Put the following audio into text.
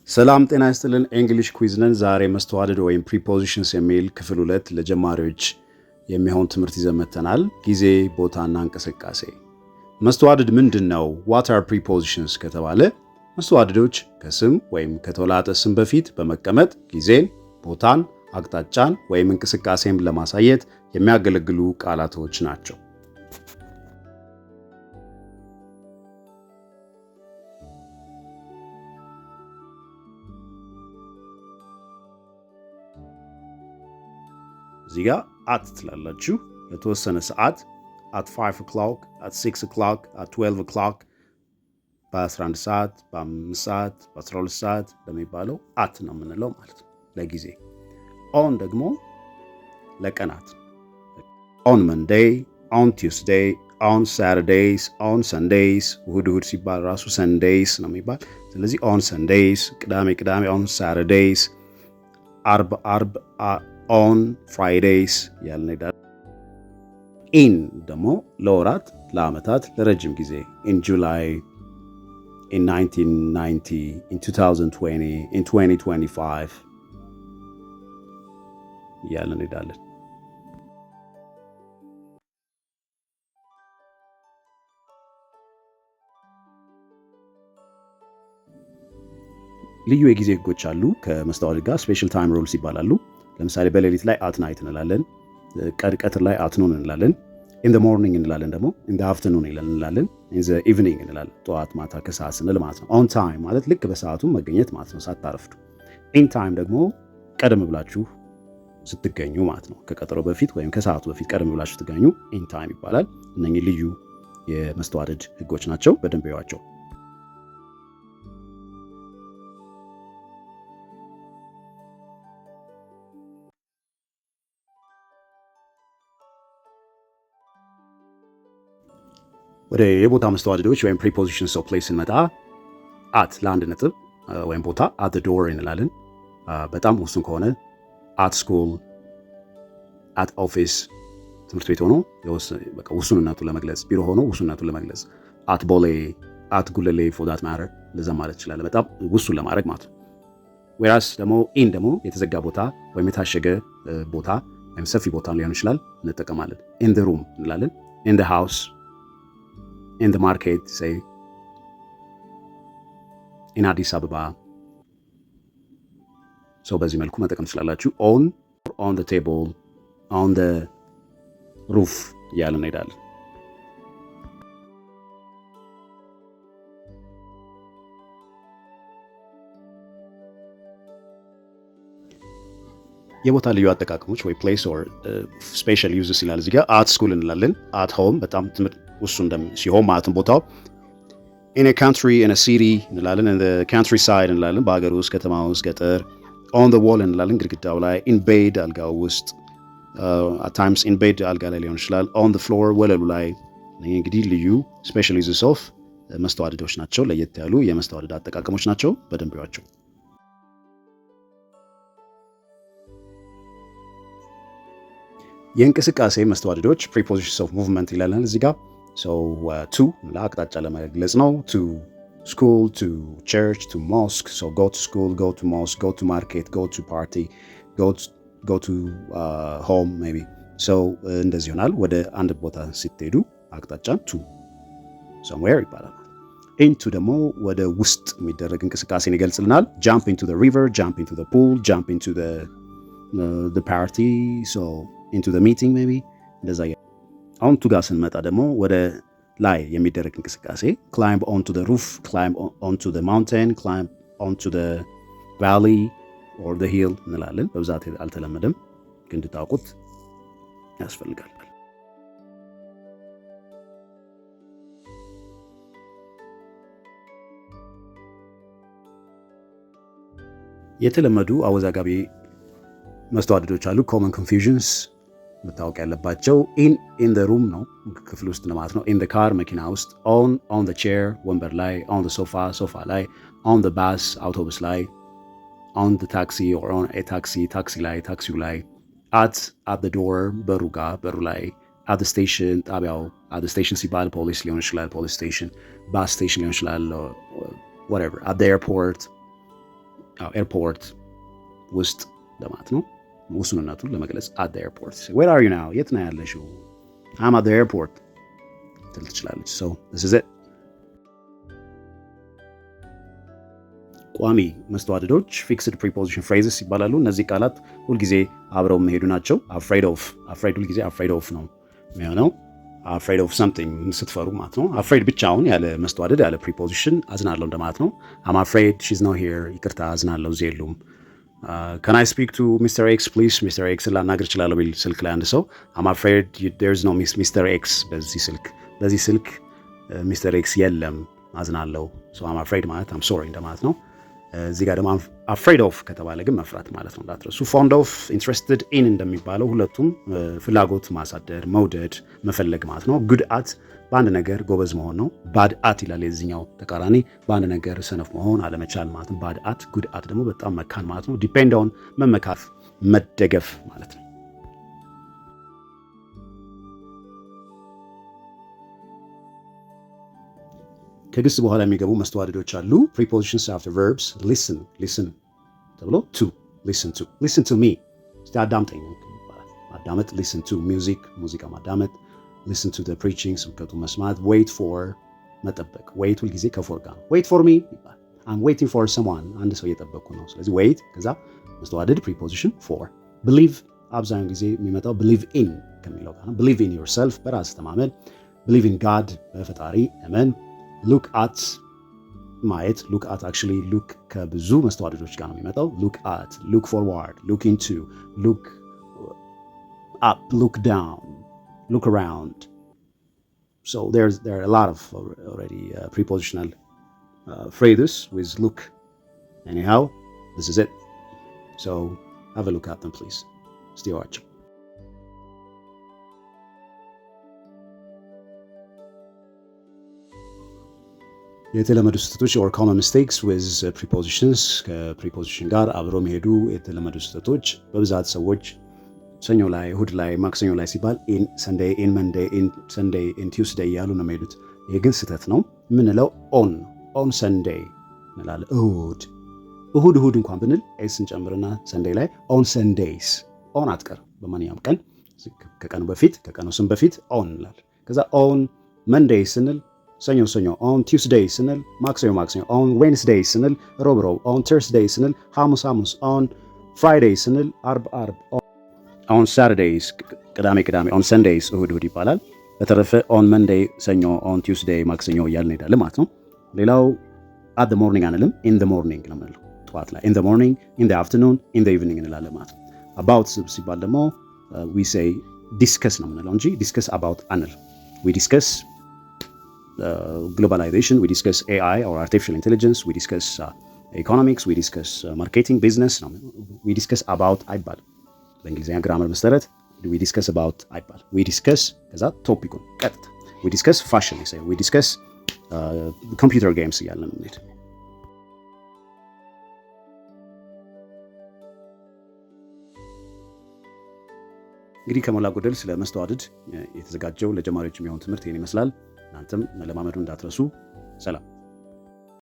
ሰላም ጤና ይስጥልን። እንግሊሽ ኩዊዝ ነን። ዛሬ መስተዋድድ ወይም ፕሪፖዚሽንስ የሚል ክፍል 2 ለጀማሪዎች የሚሆን ትምህርት ይዘን መጥተናል። ጊዜ፣ ቦታና እንቅስቃሴ። መስተዋድድ ምንድን ነው? ዋት አር ፕሪፖዚሽንስ ከተባለ መስተዋድዶች ከስም ወይም ከተውላጠ ስም በፊት በመቀመጥ ጊዜን፣ ቦታን፣ አቅጣጫን ወይም እንቅስቃሴን ለማሳየት የሚያገለግሉ ቃላቶች ናቸው። እዚህ ጋር አት ትላላችሁ ለተወሰነ ሰዓት at 5 o'clock, at 6 o'clock, at 12 o'clock በ11 ሰዓት፣ በ5 ሰዓት፣ በ12 ሰዓት ለሚባለው አት ነው የምንለው ማለት ነው ለጊዜ። ኦን ደግሞ ለቀናት on Monday, on Tuesday, on Saturdays, on Sundays እሁድ ሲባል ራሱ Sundays ነው የሚባል። ስለዚህ on Sundays ቅዳሜ on Saturdays አርብ on Fridays ያልን ሄዳል። in ደግሞ ለወራት፣ ለዓመታት፣ ለረጅም ጊዜ in July, in 1990, in 2020, in 2025 ያልን ሄዳለን። ልዩ የጊዜ ህጎች አሉ ከመስተዋድድ ጋር ስፔሻል ታይም ሩልስ ይባላሉ። ለምሳሌ በሌሊት ላይ አት ናይት እንላለን፣ ቀትር ላይ አትኑን እንላለን፣ ኢን ዘ ሞርኒንግ እንላለን፣ ደግሞ ኢን ዘ አፍተርኑን እንላለን፣ ኢን ዘ ኢቭኒንግ እንላለን፣ ጠዋት ማታ ከሰዓት ስንል ማለት ነው። ኦን ታይም ማለት ልክ በሰዓቱ መገኘት ማለት ነው፣ ሳታረፍዱ። ኢን ታይም ደግሞ ቀደም ብላችሁ ስትገኙ ማለት ነው፣ ከቀጠሮ በፊት ወይም ከሰዓቱ በፊት ቀደም ብላችሁ ስትገኙ ኢን ታይም ይባላል። እነኚህ ልዩ የመስተዋድድ ህጎች ናቸው። በደንብ ይዋቸው። ወደ የቦታ መስተዋድዶች ወይም ፕሪፖዚሽንስ ኦፍ ፕሌስ ስንመጣ አት ለአንድ ነጥብ ወይም ቦታ አት ዶር እንላለን። በጣም ውሱን ከሆነ አት ስኩል፣ አት ኦፊስ ትምህርት ቤት ሆኖ ውሱንነቱን ለመግለጽ፣ ቢሮ ሆኖ ውሱንነቱን ለመግለጽ አት ቦሌ፣ አት ጉለሌ ፎር ዳት ማተር ለዛ ማለት ይችላል። በጣም ውሱን ለማድረግ ማለት ነው። ዌራስ ደግሞ ኢን ደግሞ የተዘጋ ቦታ ወይም የታሸገ ቦታ ወይም ሰፊ ቦታ ሊሆን ይችላል እንጠቀማለን። ኢን ዘ ሩም እንላለን። ኢን ዘ ሃውስ፣ in the market, say in Addis Ababa. so በዚህ መልኩ መጠቀም ትችላላችሁ። on the table, on the roof እያልን እንሄዳለን። የቦታ ልዩ አጠቃቀሞች ወይ ፕሌስ ኦር ስፔሻል ዩዝስ ይላል እዚህ ጋር። አት ስኩል እንላለን። አት ሆም በጣም ትምህርት ውሱ ሲሆን ማለትም ቦታው። in a country, in a city እንላለን። in the countryside እንላለን፣ በሀገር ውስጥ፣ ከተማ ውስጥ፣ ገጠር። on the wall እንላለን፣ ግድግዳው ላይ። in bed አልጋው ውስጥ፣ at times in bed አልጋ ላይ ሊሆን ይችላል። on the floor ወለሉ ላይ። እንግዲህ ልዩ special uses of መስተዋድዶች ናቸው። ለየት ያሉ የመስተዋድድ አጠቃቀሞች ናቸው። በደንብ ይዋቸው። የእንቅስቃሴ መስተዋድዶች prepositions of movement ይላለን እዚህ ጋር። so to ለአቅጣጫ ለመግለጽ ነው። to school, to church, to mosque. so go to school, go to mosque, go to market, go to party, go to home maybe. so እንደዚህ ይሆናል። ወደ አንድ ቦታ ስትሄዱ አቅጣጫን to somewhere ይባላል። into ደግሞ ወደ ውስጥ የሚደረግ እንቅስቃሴን ይገልጽልናል። jump into the river, jump into the pool, jump into the party, so into the meeting maybe እንደዛ። አሁን ቱ ጋር ስንመጣ ደግሞ ወደ ላይ የሚደረግ እንቅስቃሴ climb onto the roof, climb onto the mountain, climb onto the valley or the hill እንላለን። በብዛት አልተለመደም ግን እንድታውቁት ያስፈልጋል። የተለመዱ አወዛጋቢ መስተዋድዶች አሉ። common confusions መታወቅ ያለባቸው in the room ነው፣ ክፍል ውስጥ ማለት ነው። in the car መኪና ውስጥ፣ on the chair ወንበር ላይ፣ on the sofa ላይ፣ on the bus አውቶቡስ ላይ፣ on the taxi or on a ታክሲ ላይ፣ ታክሲው ላይ፣ at the door በሩ ላይ፣ at the station ጣቢያው፣ at the station ሲባል ፖሊስ ሊሆን ይችላል፣ ፖሊስ ስቴሽን፣ bus station ሊሆን ይችላል፣ whatever, at the airport ኤርፖርት ውስጥ ለማለት ነው። ውሱንነቱን ለመግለጽ at the airport where are you now የት ነው ያለሽው I'm at the airport ትል ትችላለች። so this is it ቋሚ መስተዋድዶች fixed preposition phrases ይባላሉ። እነዚህ ቃላት ሁልጊዜ አብረው የሚሄዱ ናቸው። afraid ሁልጊዜ afraid of ነው የሚሆነው። afraid of something ስትፈሩ ማለት ነው። afraid ብቻውን ያለ መስተዋድድ ያለ preposition አዝናለሁ እንደማለት ነው። I'm afraid she's not here ይቅርታ አዝናለሁ እዚህ የሉም። can I speak to Mr. X please Mr. X ላናገር እችላለሁ ቢል ስልክ ላይ አንድ ሰው I'm afraid there's no Mr. X በዚህ ስልክ Mr. X የለም አዝናለሁ። so I'm afraid ማለት I'm sorry እንደማለት ነው። እዚህ ጋር ደግሞ afraid of ከተባለ ግን መፍራት ማለት ነው እንዳትረሱ። fond of interested in እንደሚባለው ሁለቱም ፍላጎት ማሳደር መውደድ መፈለግ ማለት ነው። good at በአንድ ነገር ጎበዝ መሆን ነው። bad at ይላል የዚህኛው ተቃራኒ በአንድ ነገር ሰነፍ መሆን አለመቻል ማለት ነው። bad at good at ደግሞ በጣም መካን ማለት ነው። depend on መመካት መደገፍ ማለት ነው። ከግስ በኋላ የሚገቡ መስተዋድዶች አሉ። prepositions after verbs listen ተብሎ listen to me አዳምጠኝ ማዳመጥ listen to ሙዚቃ ማዳመጥ listen to the preaching ስብከቱ መስማት wait for መጠበቅ wait ሁልጊዜ ከፎር ጋር wait for me ይባላል። I'm waiting for someone አንድ ሰው እየጠበቅኩ ነው። ስለዚህ wait ከዛ መስተዋድድ preposition for believe አብዛኛውን ጊዜ የሚመጣው believe in ከሚለው ጋር ነው። believe in yourself በራስ ተማመን believe in God በፈጣሪ እመን look at ማየት look at actually look ከብዙ መስተዋድዶች ጋር ነው የሚመጣው look at look forward look into look up look down look around so there are a lot of already prepositional phrases with look anyhow this is it so have a look at them please stay watching የተለመዱ ስህተቶች or common mistakes with prepositions ከpreposition ጋር አብረው የሚሄዱ የተለመዱ ስህተቶች በብዛት ሰዎች ሰኞ ላይ እሁድ ላይ ማክሰኞ ላይ ሲባል in Sunday in Monday in Sunday in Tuesday ያሉ ነው የሚሄዱት። ይሄ ግን ስህተት ነው። የምንለው on Sunday እንላለን። እሁድ እንኳን ብንል ኤስ እንጨምርና Sunday ላይ on Sundays on አትቀር በማንኛውም ቀን ከቀኑ በፊት ከቀኑ ስም በፊት on እንላለን። ከዛ on Monday ስንል ሰኞ on Tuesday ስንል ማክሰኞ on Wednesday ስንል ሮብ on Thursday ስንል ሐሙስ on Friday ስንል አርብ on Saturdays ቅዳሜ on Sundays እሁድ ይባላል። በተረፈ on Monday ሰኞ on Tuesday ማክሰኞ እያልን እንሄዳለን ማለት ነው። ሌላው at the morning አንልም in the morning ነው የምንለው ጠዋት ላይ in the morning in the afternoon in the evening እንላለን ማለት ነው። about ሲባል ደግሞ we say discuss ነው የምንለው እንጂ discuss about አንል we discuss globalization, we discuss AI or artificial intelligence, we discuss economics, we discuss marketing, business, we discuss about አይባል በእንግሊዝኛ ግራመር መሰረት we discuss about አይባል we discuss ከዛ ቶፒኩን ቀጥታ we discuss fashion we discuss computer games እያልን ነው እንዴት እንግዲህ ከሞላ ጎደል ስለ መስተዋድድ የተዘጋጀው ለጀማሪዎች የሚሆን ትምህርት ይሄን ይመስላል። እናንተም መለማመዱ እንዳትረሱ። ሰላም።